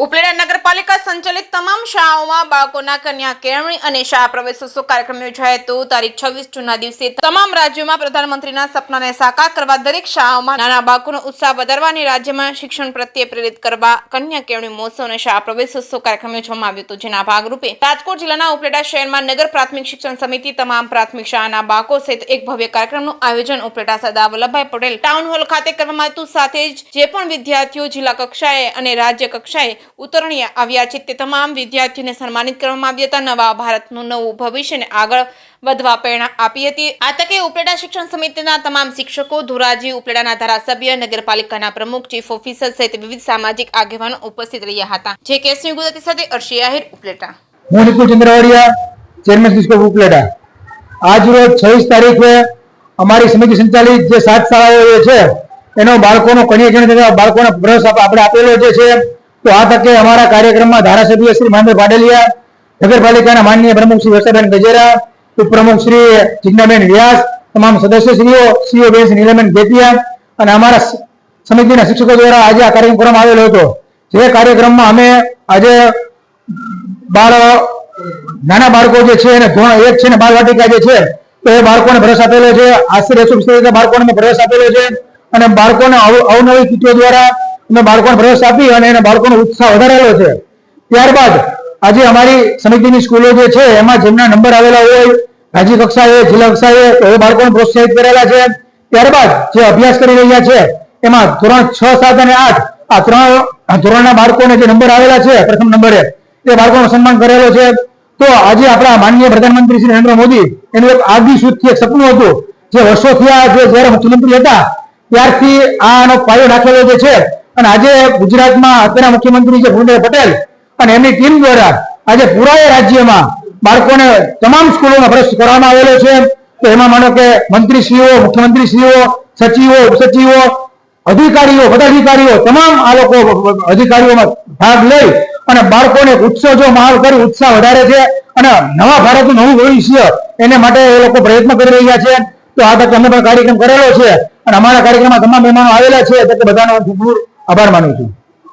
ઉપલેટા નગરપાલિકા સંચાલિત તમામ શાળાઓમાં બાળકોના કન્યા કેળવણી અને શાળા પ્રવેશોત્સવ કાર્યક્રમ યોજાયો હતો। તારીખ 26 જૂનના દિવસે તમામ રાજ્યોમાં પ્રધાનમંત્રીના સપનાને સાકાર કરવા દરેક શાળાઓમાં નાના બાળકોનો ઉત્સાહ વધારવા અને રાજ્યમાં શિક્ષણ પ્રત્યે પ્રેરિત કરવા કન્યા કેળવણી મહોત્સવ અને શાળા પ્રવેશોત્સવ કાર્યક્રમ યોજવામાં આવ્યો હતો, જેના ભાગરૂપે રાજકોટ જિલ્લાના ઉપલેટા શહેરમાં નગર પ્રાથમિક શિક્ષણ સમિતિ તમામ પ્રાથમિક શાળાના બાળકો સહિત એક ભવ્ય કાર્યક્રમનું આયોજન ઉપલેટા સરદાર વલ્લભભાઈ પટેલ ટાઉન હોલ ખાતે કરવામાં આવ્યું। સાથે જ જે પણ વિદ્યાર્થીઓ જિલ્લા કક્ષાએ અને રાજ્ય કક્ષાએ ઉતરણી આવ્યા છે તે તમામ વિદ્યાર્થીઓને સન્માનિત કરવામાં આવ્યા હતા। નવા ભારતનું નવું ભવિષ્યને આગળ વધવા પ્રેરણા આપી હતી। આ તકે ઉપલેટા શિક્ષણ સમિતિના તમામ શિક્ષકો, ધોરાજી, ઉપલેટાના ધારાસભ્ય, નગરપાલિકાના પ્રમુખ, ચીફ ઓફિસર સહિત વિવિધ સામાજિક આગેવાનો ઉપસ્થિત રહ્યા હતા। જે કેસની ગુજરાતી સાથે અર્શી આહિર, ઉપલેટા। હું નિકુલ ચંદ્રવાડિયા, ચેરમેન શિક્ષક ઉપલેટા। આજ રોજ 26 તારીખે અમારી સમિતિ સંચાલિત જે 7 શાળાઓ છે એનો બાળકોનો કન્યા કેળવણી બાળકોને પ્રવેશ આપણે આપેલો જે છે, તો આ તકે અમારા કાર્યક્રમમાં ધારાસભ્ય શ્રી મહેન્દ્ર પાડલિયા, નગરપાલિકાના માનનીય પ્રમુખ શ્રી વર્ષાબેન ગજેરા, ઉપપ્રમુખ શ્રી જિજ્ઞાબેન વ્યાસ, તમામ સદસ્યશ્રીઓ, સીઓ બેન નીલમબેન જેતિયા અને અમારા સમિતિના શિક્ષકો દ્વારા આજે આ કાર્યક્રમ કરવામાં આવેલો હતો। જે કાર્યક્રમમાં અમે આજે નાના બાળકો જે છે એને ધોરણ 1 છે ને બાળવાટિકા જે છે તો એ બાળકોને પ્રવેશ આપેલો છે। આશરે 145 બાળકોને પ્રવેશ આપેલો છે અને બાળકોને અવનવી કીટો દ્વારા અમે બાળકોને પ્રવેશ આપી અને એને બાળકોનો ઉત્સાહ વધારેલો છે। ત્યારબાદ આજે અમારી સમિતિની સ્કૂલો જે છે એમાં જેમના નંબર આવેલા હોય રાજ્ય કક્ષાએ, જિલ્લા કક્ષાએ, તો એ બાળકોને પ્રોત્સાહિત કરેલા છે। ત્યારબાદ જે અભ્યાસ કરી રહ્યા છે એમાં ધોરણ 6, 7 અને 8 આ 3 ધોરણના બાળકોને જે નંબર આવેલા છે પ્રથમ નંબરે એ બાળકોનું સન્માન કરેલો છે। તો આજે આપણા માનનીય પ્રધાનમંત્રી શ્રી નરેન્દ્ર મોદી એનું એક આગવી સૂચથી એક સપનું હતું જે વર્ષોથી જ્યારે મુખ્યમંત્રી હતા ત્યારથી આનો પાયો નાખેલો જે છે અને આજે ગુજરાતમાં અત્યારના મુખ્યમંત્રી છે ભૂપેન્દ્ર પટેલ અને એમની ટીમ દ્વારા આજે પૂરા રાજ્યમાં બાળકોને તમામ સ્કૂલોમાં પ્રવેશ કરવામાં આવેલો છે। તો એમાં માનો કે મંત્રીશ્રીઓ, મુખ્યમંત્રીશ્રીઓ, સચિવો, ઉપસચિવો, અધિકારીઓ, પદાધિકારીઓ તમામ આ લોકો અધિકારીઓમાં ભાગ લઈ અને બાળકોને ઉત્સવ જો માહોલ કરી ઉત્સાહ વધારે છે અને નવા ભારતનું નવું ભવિષ્ય એને માટે એ લોકો પ્રયત્ન કરી રહ્યા છે। તો આ તકે અમે પણ કાર્યક્રમ કરેલો છે અને અમારા કાર્યક્રમમાં તમામ મહેમાનો આવેલા છે, તો બધાનો ખૂબ આભાર માનું છું।